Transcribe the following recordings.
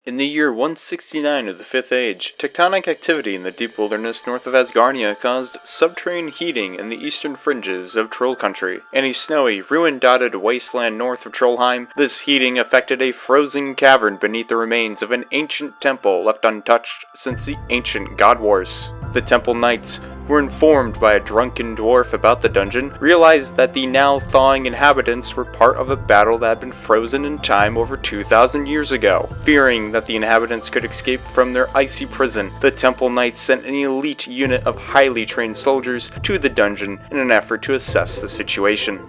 In the year 169 of the Fifth Age, tectonic activity in the deep wilderness north of Asgarnia caused subterranean heating in the eastern fringes of Troll Country. In a snowy, ruin-dotted wasteland north of Trollheim, this heating affected a frozen cavern beneath the remains of an ancient temple left untouched since the ancient God Wars. The temple knights, who were informed by a drunken dwarf about the dungeon, realized that the now thawing inhabitants were part of a battle that had been frozen in time over 2,000 years ago. Fearing that the inhabitants could escape from their icy prison, the temple knights sent an elite unit of highly trained soldiers to the dungeon in an effort to assess the situation.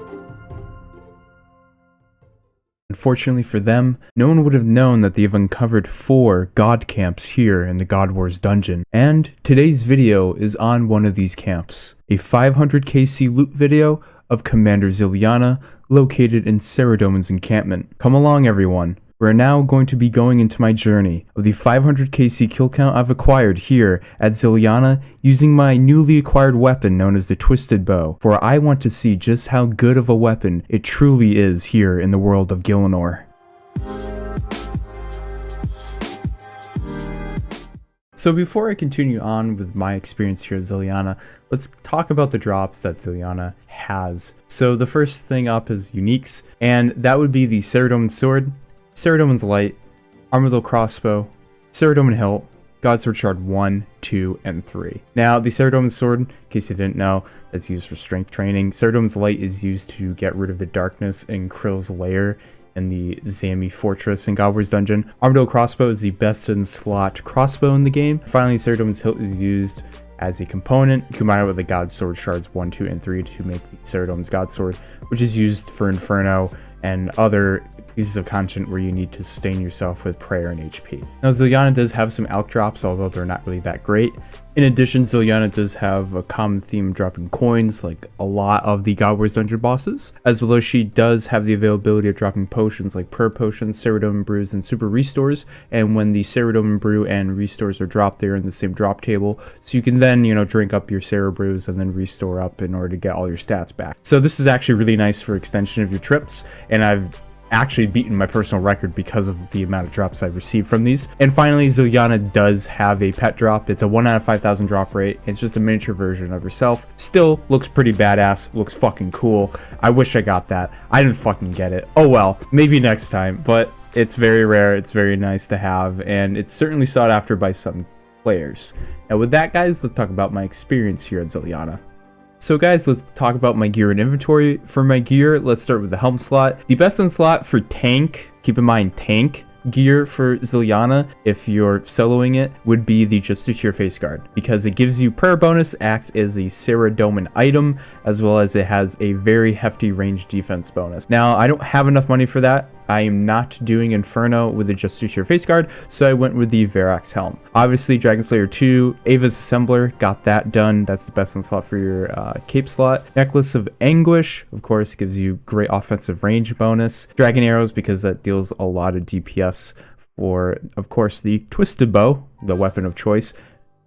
Unfortunately for them, no one would have known that they've uncovered 4 god camps here in the God Wars dungeon. And today's video is on one of these camps. A 500 KC loot video of Commander Zilyana located in Saradomin's encampment. Come along everyone. We're now going to be going into my journey of the 500 KC kill count I've acquired here at Zilyana using my newly acquired weapon known as the Twisted Bow, for I want to see just how good of a weapon it truly is here in the world of Gielinor. So before I continue on with my experience here at Zilyana, let's talk about the drops that Zilyana has. So the first thing up is uniques, and that would be the Saradomin Sword, Saradomin's Light, Armadillo Crossbow, Saradomin Hilt, Godsword Shard 1, 2, and 3. Now, the Saradomin Sword, in case you didn't know, that's used for strength training. Saradomin's Light is used to get rid of the darkness in Krill's lair in the Zami Fortress in God Wars Dungeon. Armadillo Crossbow is the best in slot crossbow in the game. Finally, Saradomin's Hilt is used as a component. You combine it with the Godsword Shards 1, 2, and 3 to make the Saradomin's Godsword, which is used for Inferno and other pieces of content where you need to sustain yourself with prayer and HP. Now, Zilyana does have some alch drops, although they're not really that great. In addition, Zilyana does have a common theme dropping coins like a lot of the God Wars dungeon bosses, as well as she does have the availability of dropping potions like prayer potions, Saradomin brews, and super restores. And when the Saradomin brew and restores are dropped, they're in the same drop table, so you can then, drink up your Sara brews and then restore up in order to get all your stats back. So this is actually really nice for extension of your trips, and I've actually beaten my personal record because of the amount of drops I've received from these. And finally, Zilyana does have a pet drop. It's a 1 out of 5,000 drop rate. It's just a miniature version of herself. Still looks pretty badass, looks fucking cool. I wish I got that. I didn't fucking get it. Oh well, maybe next time, but it's very rare, it's very nice to have, and it's certainly sought after by some players. Now with that, guys, let's talk about my experience here at Zilyana. So guys, let's talk about my gear and inventory. For my gear, let's start with the helm slot. The best in slot for tank, keep in mind tank gear for Zilyana, if you're soloing it, would be the Justiciar face guard, because it gives you prayer bonus, acts as a Saradomin item, as well as it has a very hefty range defense bonus. Now, I don't have enough money for that. I am not doing Inferno with the Justiciar face guard, so I went with the Verax helm. Obviously, Dragon Slayer 2, Ava's Assembler, got that done. That's the best in slot for your cape slot. Necklace of Anguish, of course, gives you great offensive range bonus. Dragon Arrows, because that deals a lot of DPS. For, of course, the Twisted Bow, the weapon of choice,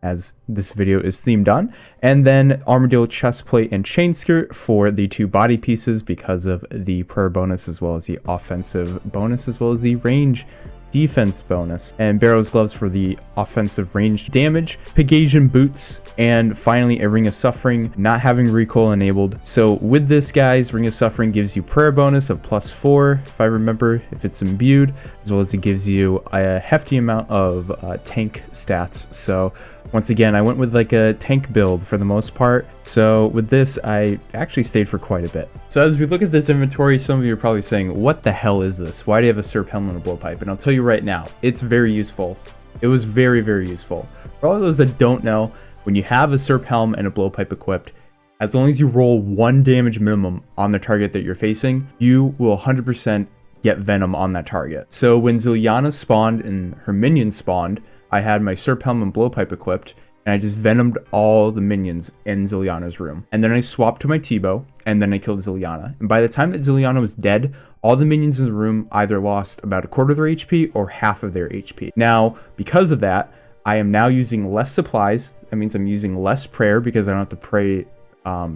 as this video is themed on. And then Armadillo Chestplate and Chain Skirt for the 2 body pieces because of the prayer bonus, as well as the offensive bonus, as well as the range defense bonus. And Barrow's Gloves for the offensive range damage, Pegasian Boots, and finally a Ring of Suffering, not having recoil enabled. So with this, guys, Ring of Suffering gives you prayer bonus of +4, if I remember, if it's imbued, as well as it gives you a hefty amount of tank stats. So once again, I went with like a tank build for the most part. So with this, I actually stayed for quite a bit. So as we look at this inventory, some of you are probably saying, what the hell is this? Why do you have a Serp helm and a blowpipe? And I'll tell you right now, it's very useful. It was very, very useful. For all of those that don't know, when you have a Serp helm and a blowpipe equipped, as long as you roll 1 damage minimum on the target that you're facing, you will 100% get venom on that target. So when Zilyana spawned and her minions spawned, I had my Serp helm and blowpipe equipped, and I just venomed all the minions in Zilyana's room. And then I swapped to my T-bow, and then I killed Zilyana. And by the time that Zilyana was dead, all the minions in the room either lost about 1/4 of their HP or half of their HP. Now, because of that, I am now using less supplies. That means I'm using less prayer because I don't have to pray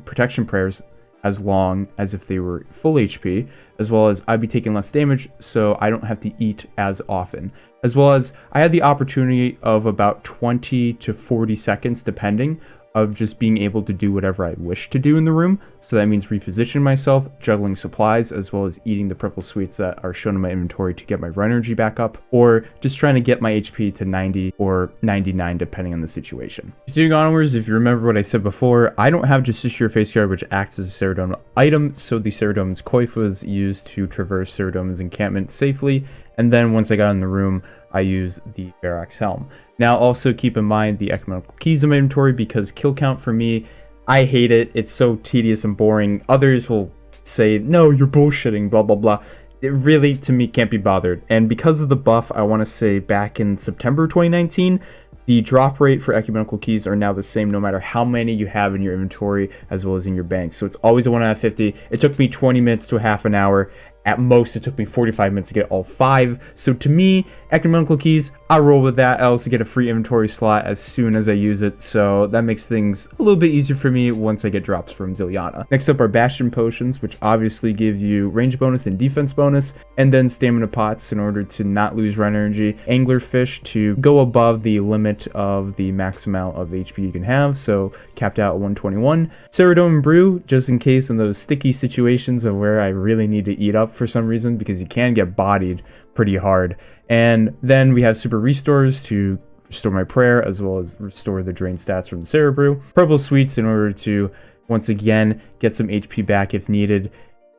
protection prayers as long as if they were full HP, as well as I'd be taking less damage, so I don't have to eat as often. as well as I had the opportunity of about 20 to 40 seconds, depending, of just being able to do whatever I wish to do in the room. So that means repositioning myself, juggling supplies, as well as eating the purple sweets that are shown in my inventory to get my run energy back up, or just trying to get my HP to 90 or 99 depending on the situation. Continuing onwards, if you remember what I said before, I don't have Justiciar Face Guard, which acts as a Ceridome item, so the Ceridome's coif was used to traverse Ceridome's encampment safely, and then once I got in the room, I use the Barracks Helm. Now also keep in mind the ecumenical keys in my inventory, because kill count for me, I hate it. It's so tedious and boring. Others will say, no, you're bullshitting, blah, blah, blah. It really, to me, can't be bothered. And because of the buff, I want to say back in September 2019, the drop rate for ecumenical keys are now the same no matter how many you have in your inventory as well as in your bank. So it's always a 1 out of 50. It took me 20 minutes to a half an hour. At most, it took me 45 minutes to get all 5. So to me, ecumenical keys, I roll with that. I also get a free inventory slot as soon as I use it. So that makes things a little bit easier for me once I get drops from Zilyana. Next up are Bastion Potions, which obviously give you range bonus and defense bonus, and then stamina pots in order to not lose run energy. Anglerfish to go above the limit of the max amount of HP you can have, so capped out at 121. Ceridome Brew, just in case in those sticky situations of where I really need to eat up for some reason, because you can get bodied pretty hard. And then we have Super Restores to restore my prayer, as well as restore the drain stats from the Cerebrew. Purple Sweets in order to, once again, get some HP back if needed,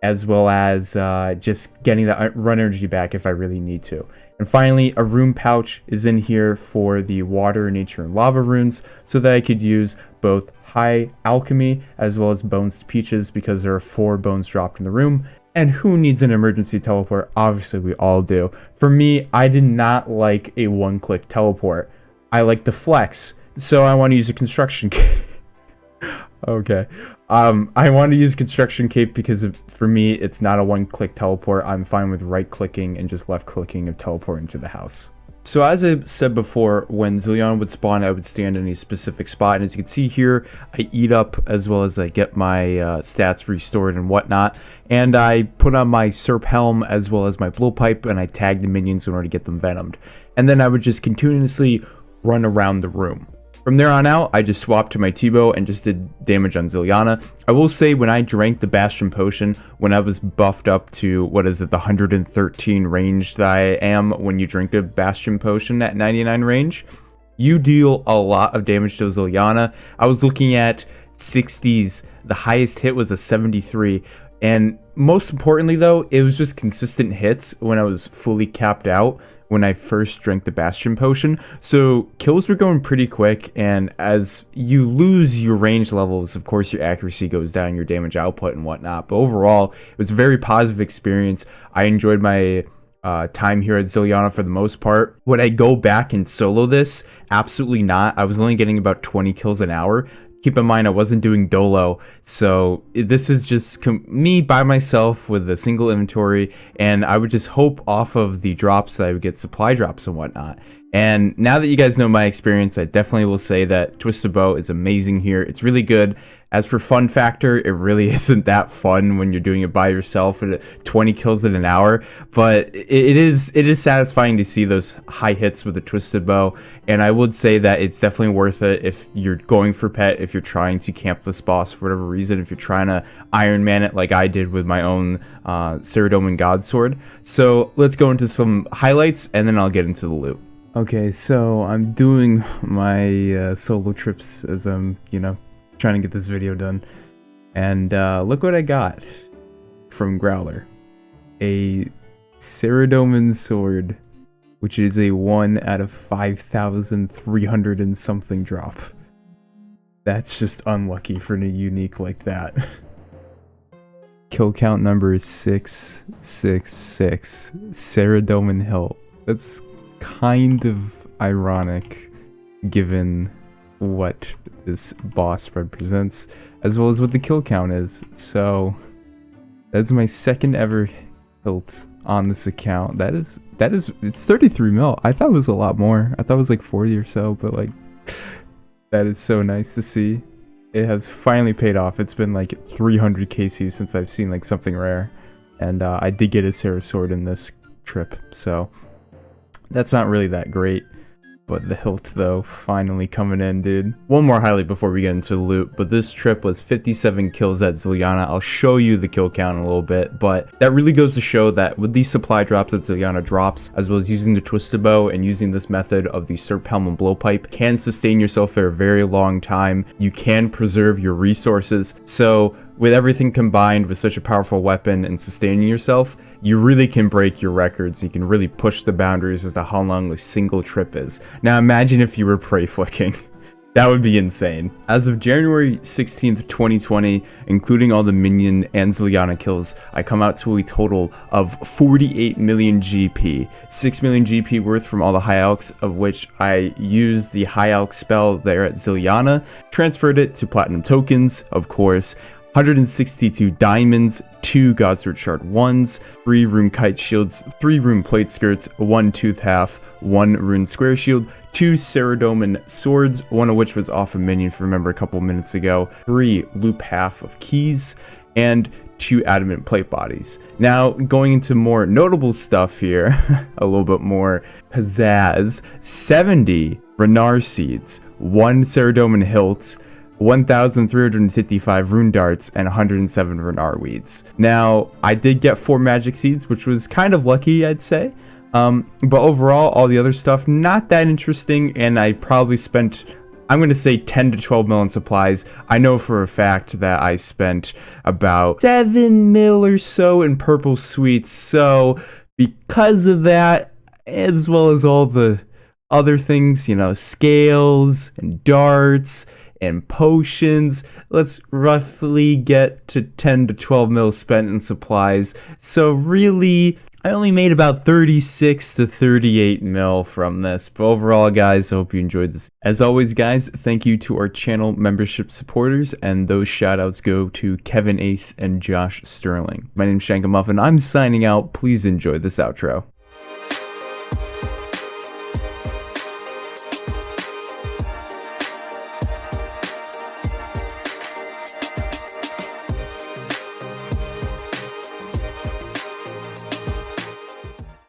as well as just getting the run energy back if I really need to. And finally, a rune pouch is in here for the water, nature, and lava runes, so that I could use both high alchemy as well as bones to peaches, because there are 4 bones dropped in the room. And who needs an emergency teleport? Obviously, we all do. For me, I did not like a one-click teleport. I like the flex, so I want to use a construction cape. Okay. I want to use construction cape because for me, it's not a one-click teleport. I'm fine with right-clicking and just left-clicking of teleporting to the house. So as I said before, when Zilyana would spawn, I would stand in a specific spot. And as you can see here, I eat up as well as I get my stats restored and whatnot. And I put on my Serp Helm as well as my Blowpipe, and I tag the minions in order to get them venomed. And then I would just continuously run around the room. From there on out, I just swapped to my T-Bow and just did damage on Zilyana. I will say when I drank the Bastion Potion, when I was buffed up to, what is it, the 113 range that I am when you drink a Bastion Potion at 99 range, you deal a lot of damage to Zilyana. I was looking at 60s. The highest hit was a 73. And most importantly, though, it was just consistent hits when I was fully capped out when I first drank the Bastion Potion. So kills were going pretty quick, and as you lose your range levels, of course your accuracy goes down, your damage output and whatnot. But overall, it was a very positive experience. I enjoyed my time here at Zilyana for the most part. Would I go back and solo this? Absolutely not. I was only getting about 20 kills an hour. Keep in mind, I wasn't doing Dolo, so this is just me by myself with a single inventory, and I would just hope off of the drops that I would get supply drops and whatnot. And now that you guys know my experience, I definitely will say that Twisted Bow is amazing here. It's really good. As for fun factor, it really isn't that fun when you're doing it by yourself at 20 kills in an hour, but it is satisfying to see those high hits with the Twisted Bow. And I would say that it's definitely worth it if you're going for pet, if you're trying to camp this boss for whatever reason, if you're trying to Iron Man it like I did with my own Ceridoman and God Sword. So let's go into some highlights and then I'll get into the loot. Okay, so I'm doing my solo trips as I'm, trying to get this video done. And look what I got from Growler. A Ceridoman sword, which is a 1 out of 5,300 and something drop. That's just unlucky for a unique like that. Kill count number is 666. Ceridoman hilt. That's kind of ironic given what this boss represents, as well as what the kill count is. So that's my second ever hilt on this account. It's 33 mil. I thought it was a lot more. I thought it was like 40 or so, but like that is so nice to see. It has finally paid off. It's been like 300 KC since I've seen like something rare, and I did get a Sarah sword in this trip, so That's not really that great. But the hilt, though, finally coming in, dude. One more highlight before we get into the loot, but this trip was 57 kills at Zilyana. I'll show you the kill count in a little bit, but that really goes to show that with these supply drops that Zilyana drops, as well as using the Twisted Bow and using this method of the Serp Helm and Blowpipe, can sustain yourself for a very long time. You can preserve your resources. So with everything combined with such a powerful weapon and sustaining yourself, you really can break your records. You can really push the boundaries as to how long a single trip is. Now imagine if you were prey flicking. That would be insane. As of January 16th, 2020, including all the minion and Zilyana kills, I come out to a total of 48 million GP. 6 million GP worth from all the high alchs, of which I used the high alch spell there at Zilyana, transferred it to platinum tokens, of course, 162 diamonds, 2 Godsword Shard 1s, 3 Rune Kite Shields, 3 Rune Plate Skirts, 1 Tooth Half, 1 Rune Square Shield, 2 Ceradomin Swords, one of which was off a minion, if you remember a couple minutes ago, 3 Loop Half of Keys, and 2 Adamant Plate Bodies. Now, going into more notable stuff here, a little bit more pizzazz, 70 Renar Seeds, 1 Ceradomin Hilt, 1,355 rune darts, and 107 Renar weeds. Now, I did get 4 magic seeds, which was kind of lucky, I'd say. But overall, all the other stuff, not that interesting, and I probably spent, I'm going to say 10 to 12 mil in supplies. I know for a fact that I spent about 7 mil or so in purple sweets, so because of that, as well as all the other things, you know, scales and darts and potions, let's roughly get to 10 to 12 mil spent in supplies. So really, I only made about 36 to 38 mil from this. But overall, guys, I hope you enjoyed this. As always, guys, thank you to our channel membership supporters, and those shoutouts go to Kevin Ace and Josh Sterling. My name's Shankamuffin. I'm signing out. Please enjoy this outro.